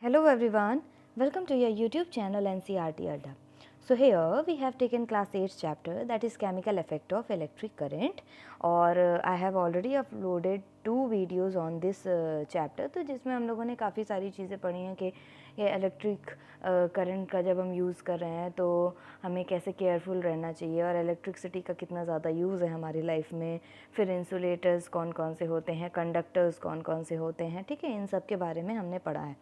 Hello everyone, welcome to your YouTube channel NCERT Adda. So here we have taken class 8 chapter, that is chemical effect of electric current, और I have already uploaded 2 videos on this chapter. तो जिसमें हम लोगों ने काफ़ी सारी चीज़ें पढ़ी हैं कि ये इलेक्ट्रिक करंट का जब हम यूज़ कर रहे हैं तो हमें कैसे केयरफुल रहना चाहिए और इलेक्ट्रिसिटी का कितना ज़्यादा यूज़ है हमारी लाइफ में, फिर इंसुलेटर्स कौन कौन से होते हैं, कंडक्टर्स कौन कौन से होते हैं, ठीक है, इन सब के बारे में हमने पढ़ा है।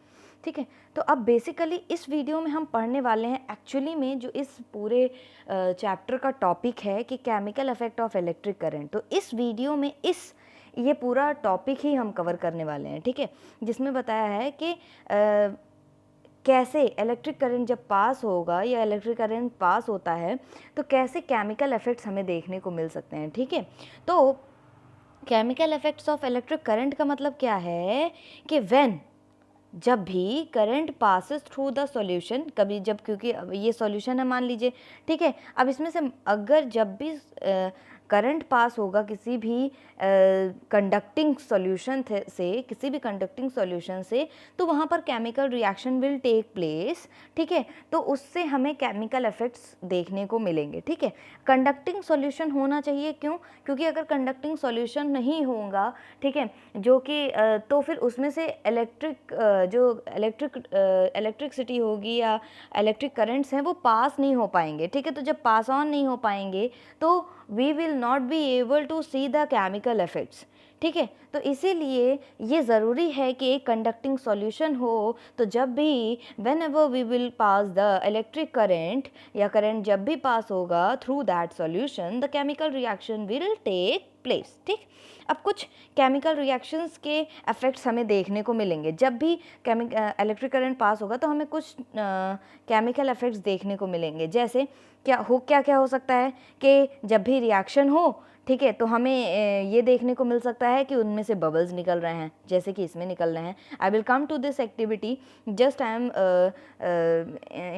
ठीक है, तो अब बेसिकली इस वीडियो में हम पढ़ने वाले हैं एक्चुअली में जो इस पूरे चैप्टर का टॉपिक है कि chemical effect of electric current. तो इस वीडियो में ये पूरा टॉपिक ही हम कवर करने वाले हैं, ठीक है, जिसमें बताया है कि कैसे इलेक्ट्रिक करंट जब पास होगा या इलेक्ट्रिक करंट पास होता है तो कैसे केमिकल इफेक्ट्स हमें देखने को मिल सकते हैं। ठीक है, तो chemical effects of electric current का मतलब क्या है कि जब भी current passes through the solution, कभी जब, क्योंकि ये सॉल्यूशन है मान लीजिए, ठीक है, अब इसमें से अगर जब भी करंट पास होगा किसी भी कंडक्टिंग सॉल्यूशन से, किसी भी कंडक्टिंग सॉल्यूशन से, तो वहाँ पर chemical reaction will take place. ठीक है, तो उससे हमें केमिकल इफेक्ट्स देखने को मिलेंगे। ठीक है, कंडक्टिंग सॉल्यूशन होना चाहिए, क्यों? क्योंकि अगर कंडक्टिंग सॉल्यूशन नहीं होगा, ठीक है, जो कि तो फिर उसमें से इलेक्ट्रिसिटी होगी या इलेक्ट्रिक करंट्स हैं वो पास नहीं हो पाएंगे। ठीक है, तो जब पास ऑन नहीं हो पाएंगे तो we will not be able to see the chemical effects. ठीक है, तो इसीलिए ये ज़रूरी है कि एक कंडक्टिंग सॉल्यूशन हो, तो जब भी whenever we will pass the electric current या करंट जब भी पास होगा through that solution the chemical reaction will take place. ठीक, अब कुछ केमिकल रिएक्शंस के इफेक्ट्स हमें देखने को मिलेंगे। जब भी इलेक्ट्रिक करंट पास होगा तो हमें कुछ केमिकल इफेक्ट्स देखने को मिलेंगे। जैसे क्या हो सकता है कि जब भी रिएक्शन हो, ठीक है, तो हमें ये देखने को मिल सकता है कि उनमें से बबल्स निकल रहे हैं, जैसे कि इसमें निकल रहे हैं। I will come to this activity, just I am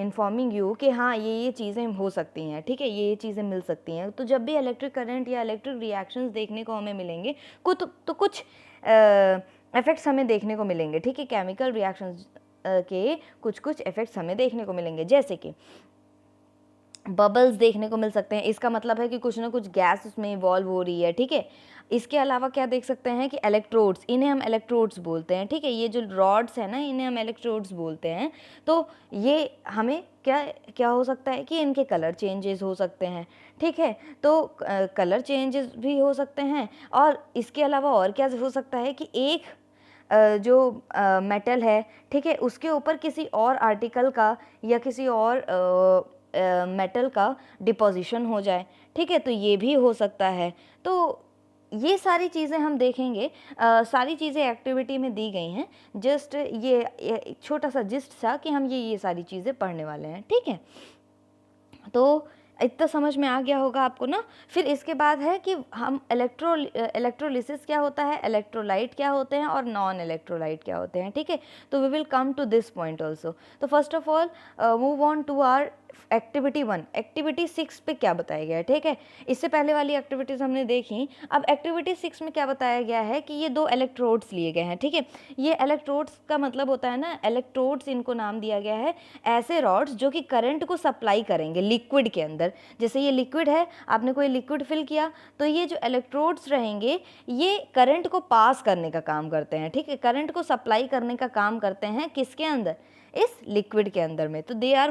informing you कि हाँ ये चीज़ें हो सकती हैं। ठीक है, ये चीज़ें मिल सकती हैं। तो जब भी इलेक्ट्रिक करंट या इलेक्ट्रिक रिएक्शंस देखने को हमें मिलेंगे तो कुछ इफेक्ट्स हमें देखने को मिलेंगे। ठीक है, केमिकल रिएक्शंस के कुछ इफेक्ट्स हमें देखने को मिलेंगे, जैसे कि बबल्स देखने को मिल सकते हैं। इसका मतलब है कि कुछ ना कुछ गैस उसमें इवॉल्व हो रही है। ठीक है, इसके अलावा क्या देख सकते हैं कि इलेक्ट्रोड्स, इन्हें हम इलेक्ट्रोड्स बोलते हैं। ठीक है, ये जो रॉड्स हैं ना, इन्हें हम इलेक्ट्रोड्स बोलते हैं। तो ये हमें क्या हो सकता है कि इनके कलर चेंजेस हो सकते हैं। ठीक है, तो कलर चेंजेस भी हो सकते हैं, और इसके अलावा और क्या हो सकता है कि एक जो मेटल है, ठीक है, उसके ऊपर किसी और आर्टिकल का या किसी और मेटल का डिपोजिशन हो जाए। ठीक है, तो ये भी हो सकता है। तो ये सारी चीज़ें हम देखेंगे, सारी चीज़ें एक्टिविटी में दी गई हैं। जस्ट ये छोटा सा जिस्ट था कि हम ये सारी चीज़ें पढ़ने वाले हैं। ठीक है, तो इतना समझ में आ गया होगा आपको ना। फिर इसके बाद है कि हम इलेक्ट्रोलिसिस क्या होता है, इलेक्ट्रोलाइट क्या होते हैं और नॉन इलेक्ट्रोलाइट क्या होते हैं। ठीक है, तो we will come to this point also. तो first of all move on to our activity 1। Activity 6 पे क्या बताया गया है। ठीक है, इससे पहले वाली एक्टिविटीज़ हमने देखी। अब एक्टिविटी 6 में क्या बताया गया है कि ये 2 इलेक्ट्रोड्स लिए गए हैं। ठीक है, ये इलेक्ट्रोड्स का मतलब होता है ना, इलेक्ट्रोड्स इनको नाम दिया गया है, ऐसे रॉड्स जो कि करंट को सप्लाई करेंगे लिक्विड के अंदर। जैसे ये लिक्विड है, आपने कोई लिक्विड फिल किया, तो ये जो इलेक्ट्रोड्स रहेंगे ये करंट को पास करने का काम करते हैं। ठीक है, करंट को सप्लाई करने का काम करते हैं किसके अंदर, इस लिक्विड के अंदर में। तो they are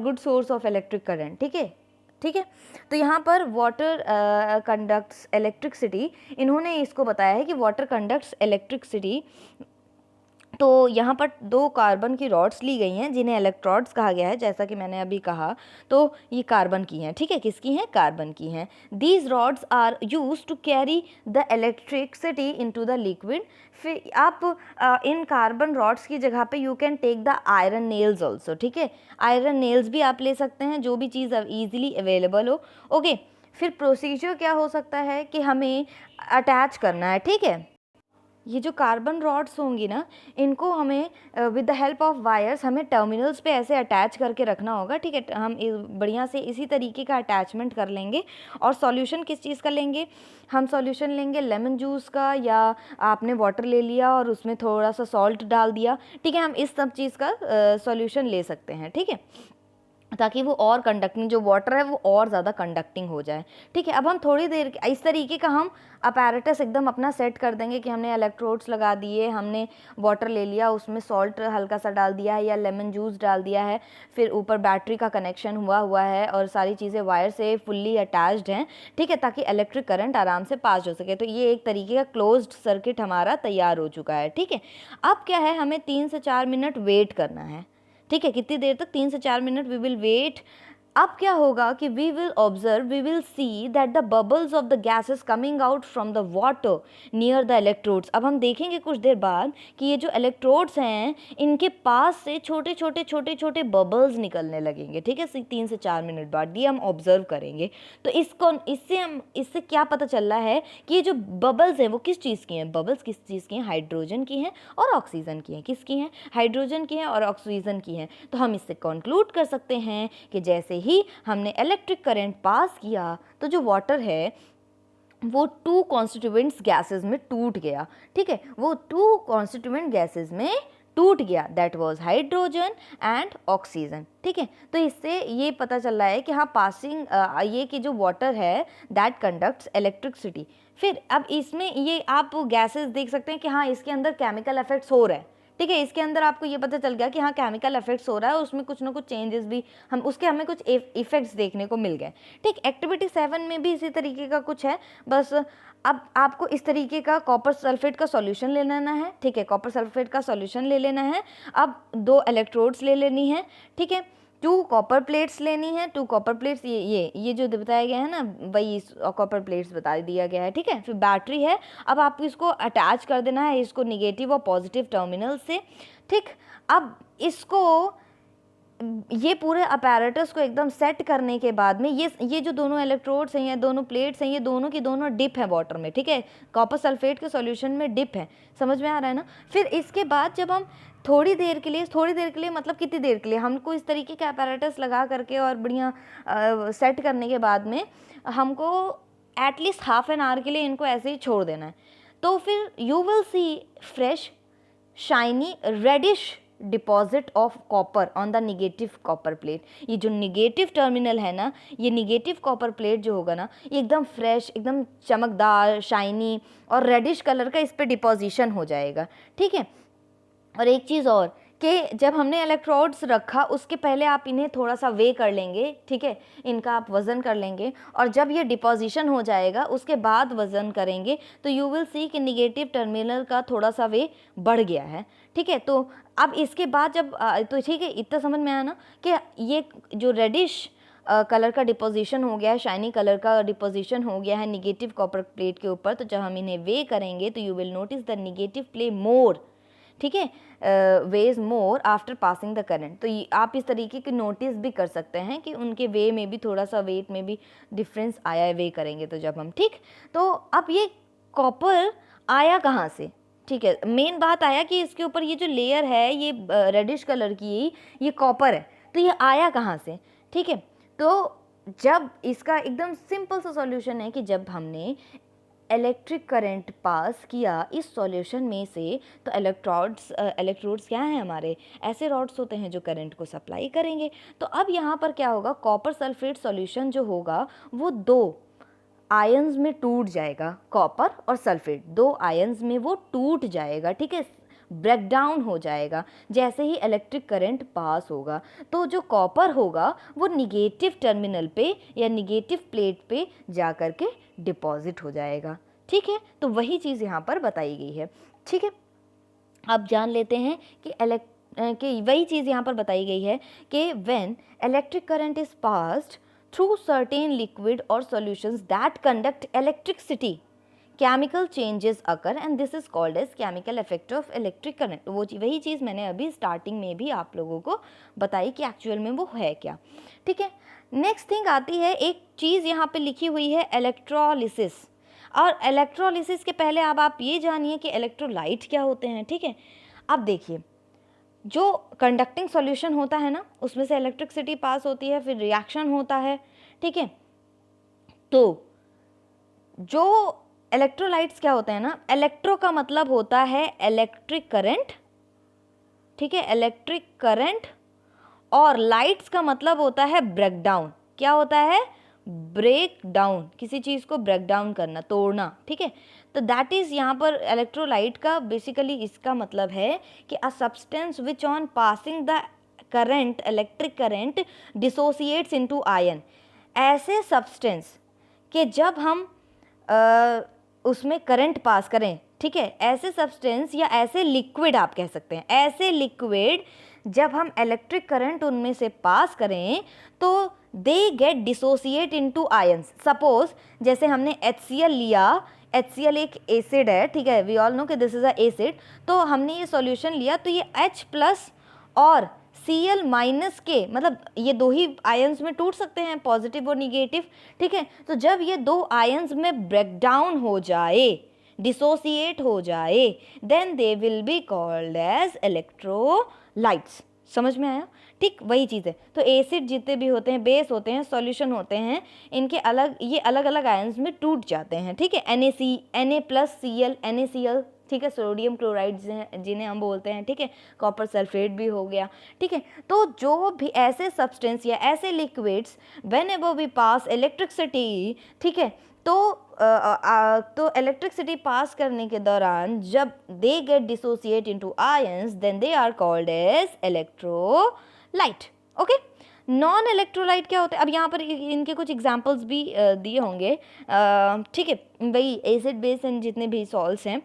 good source of electric current. ठीक है, ठीक है, तो यहाँ पर वाटर कंडक्ट्स इलेक्ट्रिसिटी, इन्होंने इसको बताया है कि वाटर कंडक्ट्स इलेक्ट्रिसिटी। तो यहाँ पर 2 कार्बन की रॉड्स ली गई हैं जिन्हें इलेक्ट्रोड्स कहा गया है, जैसा कि मैंने अभी कहा। तो ये कार्बन की हैं। ठीक है, किसकी हैं, कार्बन की हैं। These rods are use to carry the electricity into the liquid. फिर आप इन कार्बन रॉड्स की जगह पे you can take the iron nails also. ठीक है, आयरन नेल्स भी आप ले सकते हैं, जो भी चीज़ अब ईजिली अवेलेबल हो। ओके, फिर प्रोसीजर क्या हो सकता है कि हमें अटैच करना है। ठीक है, ये जो कार्बन रॉड्स होंगी ना, इनको हमें with the help of wires हमें टर्मिनल्स पे ऐसे अटैच करके रखना होगा, ठीक है। हम बढ़िया से इसी तरीके का अटैचमेंट कर लेंगे। और सॉल्यूशन किस चीज़ का लेंगे, हम सॉल्यूशन लेंगे लेमन जूस का, या आपने वाटर ले लिया और उसमें थोड़ा सा सॉल्ट डाल दिया, ठीक है। हम इस सब चीज़ का सॉल्यूशन ले सकते हैं, ठीक है, ताकि वो और कंडक्टिंग, जो वाटर है वो और ज़्यादा कंडक्टिंग हो जाए, ठीक है। अब हम थोड़ी देर इस तरीके का हम अपैरेटस एकदम अपना सेट कर देंगे कि हमने इलेक्ट्रोड्स लगा दिए, हमने वाटर ले लिया, उसमें सॉल्ट हल्का सा डाल दिया है या लेमन जूस डाल दिया है, फिर ऊपर बैटरी का कनेक्शन हुआ है और सारी चीज़ें वायर से फुल्ली अटैच्ड हैं, ठीक है, ताकि इलेक्ट्रिक करंट आराम से पास हो सके। तो ये एक तरीके का क्लोज्ड सर्किट हमारा तैयार हो चुका है, ठीक है। अब क्या है, हमें 3 से 4 मिनट वेट करना है, ठीक है। कितनी देर तक, 3 से 4 मिनट वी विल वेट। अब क्या होगा कि we will observe, we will see that the bubbles of the gases coming out from the water near the electrodes. अब हम देखेंगे कुछ देर बाद कि ये जो इलेक्ट्रोड्स हैं इनके पास से छोटे छोटे छोटे छोटे बबल्स निकलने लगेंगे, ठीक है, 3 से 4 मिनट बाद। ये हम ऑब्जर्व करेंगे। तो इससे क्या पता चल रहा है कि ये जो बबल्स हैं वो किस चीज़ की हैं, बबल्स किस चीज़ की हैं, हाइड्रोजन की हैं और ऑक्सीजन की हैं। किसकी हैं, हाइड्रोजन की हैं और ऑक्सीजन की हैं। तो हम इससे कंक्लूड कर सकते हैं कि जैसे ही हमने इलेक्ट्रिक करंट पास किया तो जो वाटर है वो 2 कॉन्स्टिट्यूएंट्स गैसेस में टूट गया, ठीक है, वो 2 कॉन्स्टिट्यूएंट गैसेस में टूट गया, that was hydrogen and oxygen, ठीक है। तो इससे ये पता चल रहा है कि हाँ पासिंग ये कि जो वाटर है दैट कंडक्ट्स इलेक्ट्रिसिटी। फिर अब इसमें ये आप गैसेस देख सकते हैं कि हाँ इसके अंदर केमिकल इफेक्ट्स हो रहे हैं, ठीक है। इसके अंदर आपको ये पता चल गया कि हाँ केमिकल इफेक्ट्स हो रहा है, उसमें कुछ ना कुछ चेंजेस भी हमें कुछ इफेक्ट्स देखने को मिल गए, ठीक। एक्टिविटी 7 में भी इसी तरीके का कुछ है, बस अब आपको इस तरीके का कॉपर सल्फेट का सॉल्यूशन ले लेना है, ठीक है, कॉपर सल्फेट का सॉल्यूशन ले लेना है। अब 2 इलेक्ट्रोड्स ले लेनी है, ठीक है, 2 कॉपर प्लेट्स लेनी है, 2 कॉपर प्लेट्स, ये जो बताया गया है ना वही कॉपर प्लेट्स बता दिया गया है, ठीक है। फिर बैटरी है, अब आपको इसको अटैच कर देना है इसको निगेटिव और पॉजिटिव टर्मिनल से, ठीक। अब इसको ये पूरे अपैरेटस को एकदम सेट करने के बाद में ये जो दोनों इलेक्ट्रोड्स हैं या दोनों प्लेट्स हैं ये दोनों की दोनों डिप है वाटर में, ठीक है, कॉपर सल्फेट के सॉल्यूशन में डिप है, समझ में आ रहा है ना। फिर इसके बाद जब हम थोड़ी देर के लिए मतलब कितनी देर के लिए, हमको इस तरीके के अपैरेटस लगा करके और बढ़िया सेट करने के बाद में हमको एटलीस्ट हाफ एन आवर के लिए इनको ऐसे ही छोड़ देना है। तो फिर you will see fresh shiny reddish deposit of copper on the negative copper plate. ये जो निगेटिव टर्मिनल है ना, ये निगेटिव कॉपर प्लेट जो होगा ना ये एकदम फ्रेश, एकदम चमकदार, शाइनी और रेडिश कलर का इस पर डिपोजिशन हो जाएगा, ठीक है। और एक चीज़ और कि जब हमने इलेक्ट्रोड्स रखा उसके पहले आप इन्हें थोड़ा सा वे कर लेंगे, ठीक है, इनका आप वज़न कर लेंगे और जब ये डिपोजिशन हो जाएगा उसके बाद वज़न करेंगे तो यू विल सी कि निगेटिव टर्मिनल का थोड़ा सा वे बढ़ गया है, ठीक है। तो अब इसके बाद जब तो ठीक है, इतना समझ में आया ना कि ये जो रेडिश कलर का डिपोजिशन हो गया है, शाइनी कलर का डिपोजिशन हो गया है निगेटिव कॉपर प्लेट के ऊपर। तो जब हम इन्हें वे करेंगे तो you will notice the negative plate more, ठीक है, weighs more after passing the current. तो आप इस तरीके की नोटिस भी कर सकते हैं कि उनके वे में भी थोड़ा सा वेट में भी डिफरेंस आया है वे करेंगे तो जब हम, ठीक। तो अब ये कॉपर आया कहाँ से, ठीक है, मेन बात आया कि इसके ऊपर ये जो लेयर है ये रेडिश कलर की ये कॉपर है, तो ये आया कहाँ से, ठीक है। तो जब इसका एकदम सिंपल सा सॉल्यूशन है कि जब हमने इलेक्ट्रिक करंट पास किया इस सॉल्यूशन में से, तो इलेक्ट्रोड्स क्या हैं हमारे, ऐसे रॉड्स होते हैं जो करंट को सप्लाई करेंगे। तो अब यहाँ पर क्या होगा, कॉपर सल्फेट सॉल्यूशन जो होगा वो 2 आयंस में टूट जाएगा, कॉपर और सल्फेट 2 आयंस में वो टूट जाएगा, ठीक है, ब्रेक डाउन हो जाएगा जैसे ही इलेक्ट्रिक करंट पास होगा। तो जो कॉपर होगा वो निगेटिव टर्मिनल पे या निगेटिव प्लेट पे जा कर के डिपॉजिट हो जाएगा, ठीक है। तो वही चीज़ यहाँ पर बताई गई है, ठीक है। अब जान लेते हैं कि वही चीज़ यहाँ पर बताई गई है कि when electric current is passed through certain liquid और solutions that conduct electricity, chemical changes occur and this is called as chemical effect of electric current. वही चीज़ मैंने अभी स्टार्टिंग में भी आप लोगों को बताई कि एक्चुअल में वो है क्या, ठीक है। नेक्स्ट थिंग आती है, एक चीज़ यहाँ पे लिखी हुई है इलेक्ट्रोलिसिस। और इलेक्ट्रोलिसिस के पहले अब आप ये जानिए कि इलेक्ट्रोलाइट क्या होते हैं, ठीक है। अब देखिए, जो कंडक्टिंग सॉल्यूशन होता है ना, उसमें से इलेक्ट्रिसिटी पास होती है, फिर रिएक्शन होता है, ठीक है। तो जो इलेक्ट्रोलाइट्स क्या होते हैं ना, इलेक्ट्रो का मतलब होता है इलेक्ट्रिक करंट, ठीक है, इलेक्ट्रिक करंट, और लाइट्स का मतलब होता है ब्रेक डाउन। क्या होता है? ब्रेक डाउन, किसी चीज़ को ब्रेक डाउन करना, तोड़ना, ठीक है। तो दैट इज़ यहाँ पर इलेक्ट्रोलाइट का बेसिकली इसका मतलब है कि a substance which on passing the current, electric current, dissociates into ion. ऐसे सब्सटेंस कि जब हम उसमें करंट पास करें, ठीक है, ऐसे सब्सटेंस या ऐसे लिक्विड आप कह सकते हैं, ऐसे लिक्विड जब हम इलेक्ट्रिक करंट उनमें से पास करें तो दे get dissociate into ions. Suppose जैसे हमने HCl लिया, HCl एक एसिड है, ठीक है, वी ऑल नो कि दिस इज अ एसिड। तो हमने ये सॉल्यूशन लिया तो ये H+ और Cl- के मतलब ये दो ही आयंस में टूट सकते हैं, पॉजिटिव और निगेटिव, ठीक है। तो जब ये दो आयंस में ब्रेक डाउन हो जाए, डिसोसिएट हो जाए, then they will be called as electrolytes. समझ में आया? ठीक वही चीज़ है। तो एसिड जितने भी होते हैं, बेस होते हैं, सॉल्यूशन होते हैं, इनके अलग, ये अलग अलग आयंस में टूट जाते हैं, ठीक है। Na+Cl, NaCl, ठीक है, सोडियम क्लोराइड जिन्हें हम बोलते हैं, ठीक है, कॉपर सल्फेट भी हो गया, ठीक है। तो जो भी ऐसे सब्सटेंस या ऐसे liquids whenever we pass electricity, ठीक है, तो इलेक्ट्रिसिटी पास करने के दौरान जब they get dissociate into ions, then they are called as electrolyte. Okay, non electrolyte क्या होते हैं? अब यहाँ पर इनके कुछ एग्जांपल्स भी दिए होंगे, ठीक है, वही एसिड बेस एंड जितने भी सॉल्ट्स हैं,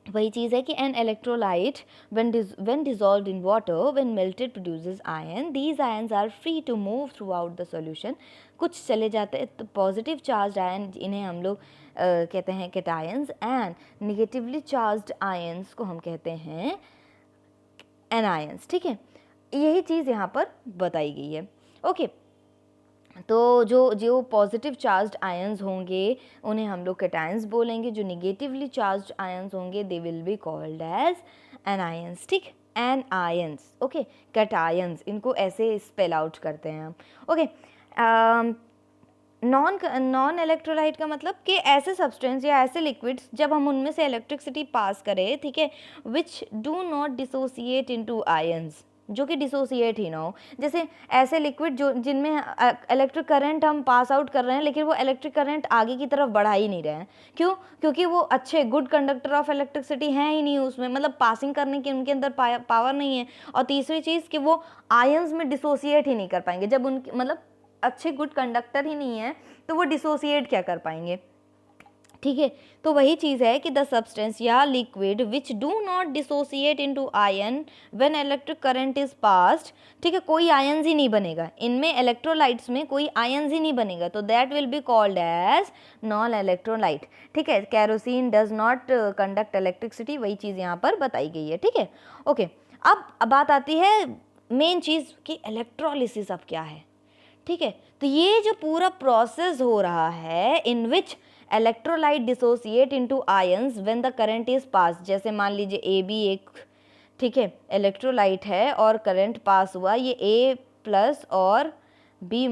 वही चीज़ है कि an electrolyte when dissolved in water, when melted, produces ion. These ions are free to move throughout the solution. कुछ चले जाते हैं, तो पॉजिटिव चार्ज आयन इन्हें हम लोग कहते हैं cations, and negatively charged ions को हम कहते हैं एनायंस, ठीक है। यही चीज़ यहाँ पर बताई गई है। ओके, तो जो पॉजिटिव चार्ज्ड आयंस होंगे उन्हें हम लोग कैटायंस बोलेंगे, जो निगेटिवली चार्ज्ड आयंस होंगे they will be called as anions, ठीक, एनायंस। ओके, कैटायंस, इनको ऐसे स्पेल आउट करते हैं हम। ओके, नॉन इलेक्ट्रोलाइट का मतलब कि ऐसे सब्सटेंस या ऐसे लिक्विड्स जब हम उनमें से इलेक्ट्रिसिटी पास करें, ठीक है, which do not dissociate into ions, जो कि डिसोसिएट ही ना हो। जैसे ऐसे लिक्विड जो जिनमें इलेक्ट्रिक करंट हम पास आउट कर रहे हैं, लेकिन वो इलेक्ट्रिक करंट आगे की तरफ बढ़ा ही नहीं रहे हैं। क्यों? क्योंकि वो अच्छे गुड कंडक्टर ऑफ इलेक्ट्रिसिटी हैं ही नहीं उसमें, मतलब पासिंग करने की उनके अंदर पावर नहीं है। और तीसरी चीज़ कि वो आयंस में डिसोसिएट ही नहीं कर पाएंगे। जब उनकी मतलब अच्छे गुड कंडक्टर ही नहीं है तो वो डिसोसिएट क्या कर पाएंगे, ठीक है। तो वही चीज़ है कि द सब्सटेंस या liquid which do not dissociate into ion when electric current is passed, ठीक है, कोई आयंस ही नहीं बनेगा इनमें, इलेक्ट्रोलाइट्स में कोई आयंस ही नहीं बनेगा, तो that will be called as non electrolyte, ठीक है। Kerosene does not conduct electricity, वही चीज़ यहाँ पर बताई गई है, ठीक है। ओके, अब बात आती है मेन चीज़ कि इलेक्ट्रोलिसिस अब क्या है, ठीक है। तो ये जो पूरा प्रोसेस हो रहा है in which electrolyte dissociate into ions when the current is pass, जैसे मान लीजिए AB एक, ठीक है, इलेक्ट्रोलाइट है और करंट पास हुआ, ये A+ और B-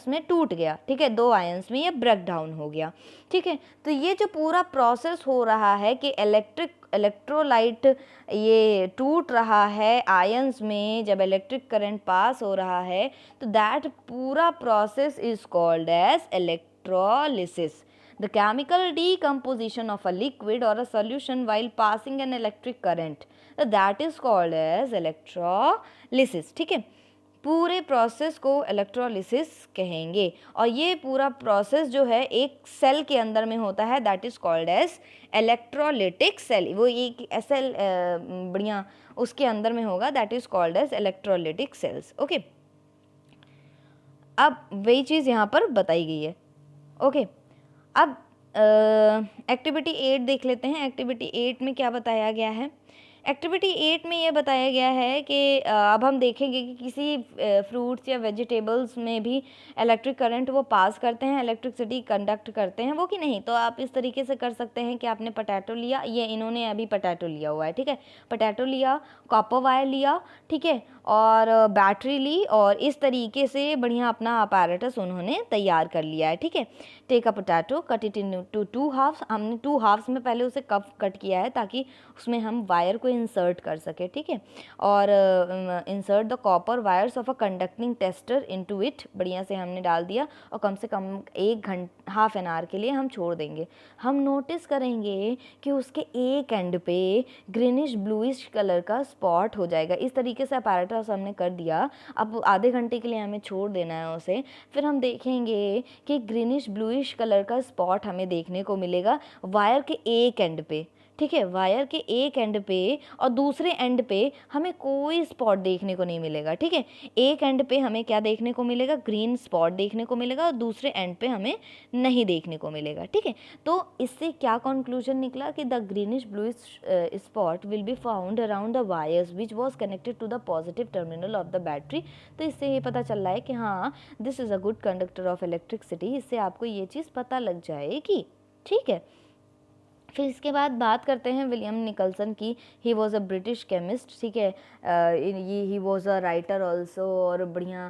में टूट गया, ठीक है, दो आयंस में ये ब्रेक डाउन हो गया, ठीक है। तो ये जो पूरा प्रोसेस हो रहा है कि इलेक्ट्रोलाइट ये टूट रहा है आयंस में जब इलेक्ट्रिक करंट पास हो रहा है, तो दैट पूरा process is called as electrolysis, the chemical decomposition of a liquid or a solution while passing an electric current, so that is called as electrolysis, ठीक है। पूरे प्रोसेस को इलेक्ट्रोलिसिस कहेंगे, और ये पूरा प्रोसेस जो है एक सेल के अंदर में होता है, that is called as electrolytic cell. वो एक सेल बढ़िया उसके अंदर में होगा, that is called as electrolytic cells. Okay, अब वही चीज़ यहाँ पर बताई गई है। ओके, अब एक्टिविटी 8 देख लेते हैं। एक्टिविटी 8 में क्या बताया गया है एक्टिविटी 8 में ये बताया गया है कि अब हम देखेंगे कि किसी फ्रूट्स या वेजिटेबल्स में भी इलेक्ट्रिक करंट वो पास करते हैं, इलेक्ट्रिसिटी कंडक्ट करते हैं वो कि नहीं। तो आप इस तरीके से कर सकते हैं कि आपने पोटैटो लिया, ये इन्होंने अभी पोटैटो लिया हुआ है, ठीक है, पोटैटो लिया, कॉपर वायर लिया, ठीक है, और बैटरी ली, और इस तरीके से बढ़िया अपना अपैरेटस उन्होंने तैयार कर लिया है, ठीक है। Take a potato, cut it in two halves, हमने 2 हाफ्स में पहले उसे कट किया है ताकि उसमें हम वायर को इंसर्ट कर सके, ठीक है। और insert the copper wires of a conducting tester into it, बढ़िया से हमने डाल दिया, और कम से कम 1 घंटा, हाफ एन आवर के लिए हम छोड़ देंगे। हम नोटिस करेंगे कि उसके एक एंड पे ग्रीनिश ब्लूइश कलर का स्पॉट हो जाएगा। इस तरीके से अपैरेटस हमने कर दिया। अब आधे घंटे के लिए हमें छोड़ देना है उसे। फिर हम देखेंगे कि ग्रीनिश ब्लूइश कलर का स्पॉट हमें देखने को मिलेगा वायर के एक एंड पे, ठीक है, वायर के एक एंड पे, और दूसरे एंड पे हमें कोई स्पॉट देखने को नहीं मिलेगा, ठीक है। एक एंड पे हमें क्या देखने को मिलेगा, ग्रीन स्पॉट देखने को मिलेगा, और दूसरे एंड पे हमें नहीं देखने को मिलेगा, ठीक है। तो इससे क्या कंक्लूजन निकला कि the greenish bluish spot will be found around the wires which was connected to the positive terminal of the battery. तो इससे ये पता चल रहा है कि हाँ, this is a good conductor of electricity. इससे आपको ये चीज़ पता लग जाएगी, ठीक है। फिर इसके बाद बात करते हैं विलियम निकलसन की। He was a British chemist, ठीक है, ये he was a writer also, और बढ़िया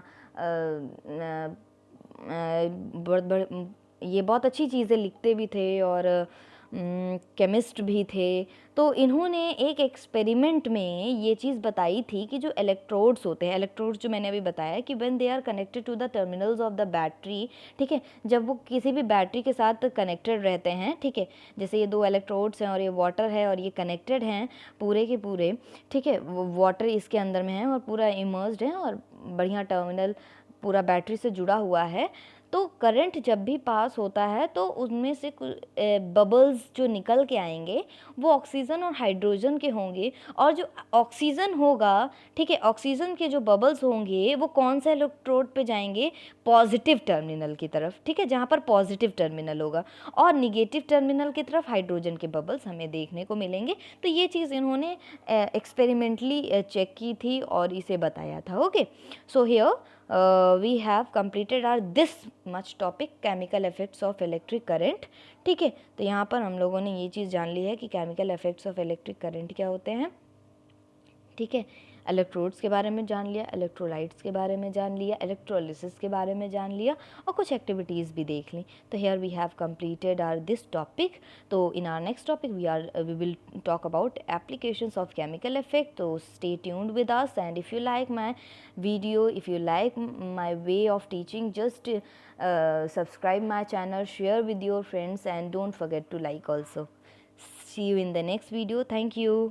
ये बहुत अच्छी चीज़ें लिखते भी थे और केमिस्ट भी थे। तो इन्होंने एक एक्सपेरिमेंट में ये चीज़ बताई थी कि जो इलेक्ट्रोड्स होते हैं, इलेक्ट्रोड्स जो मैंने अभी बताया कि when they are connected to the terminals of the battery, ठीक है, जब वो किसी भी बैटरी के साथ कनेक्टेड रहते हैं, ठीक है, जैसे ये 2 इलेक्ट्रोड्स हैं और ये वाटर है और ये कनेक्टेड हैं पूरे के पूरे, ठीक है, वो वाटर इसके अंदर में है और पूरा इमर्स्ड है और बढ़िया टर्मिनल पूरा बैटरी से जुड़ा हुआ है। तो करंट जब भी पास होता है तो उनमें से बबल्स जो निकल के आएंगे वो ऑक्सीजन और हाइड्रोजन के होंगे, और जो ऑक्सीजन होगा, ठीक है, ऑक्सीजन के जो बबल्स होंगे वो कौन सा इलेक्ट्रोड पे जाएंगे, पॉजिटिव टर्मिनल की तरफ, ठीक है, जहाँ पर पॉजिटिव टर्मिनल होगा, और निगेटिव टर्मिनल की तरफ हाइड्रोजन के बबल्स हमें देखने को मिलेंगे। तो ये चीज़ इन्होंने एक्सपेरिमेंटली चेक की थी और इसे बताया था। Okay, so here we have completed our this much topic chemical effects of electric current, ठीक है। तो यहाँ पर हम लोगों ने ये चीज़ जान ली है कि chemical effects of electric current क्या होते हैं, ठीक है। इलेक्ट्रोड्स के बारे में जान लिया, इलेक्ट्रोलाइट्स के बारे में जान लिया, इलेक्ट्रोलिसिस के बारे में जान लिया, और कुछ एक्टिविटीज़ भी देख ली। तो here we have completed our this topic. तो in our next topic we will talk about applications of chemical effect. So stay tuned with us, and if you like my video, if you like my way of teaching, just subscribe my channel, share with your friends, and don't forget to like also. See you in the next video. Thank you.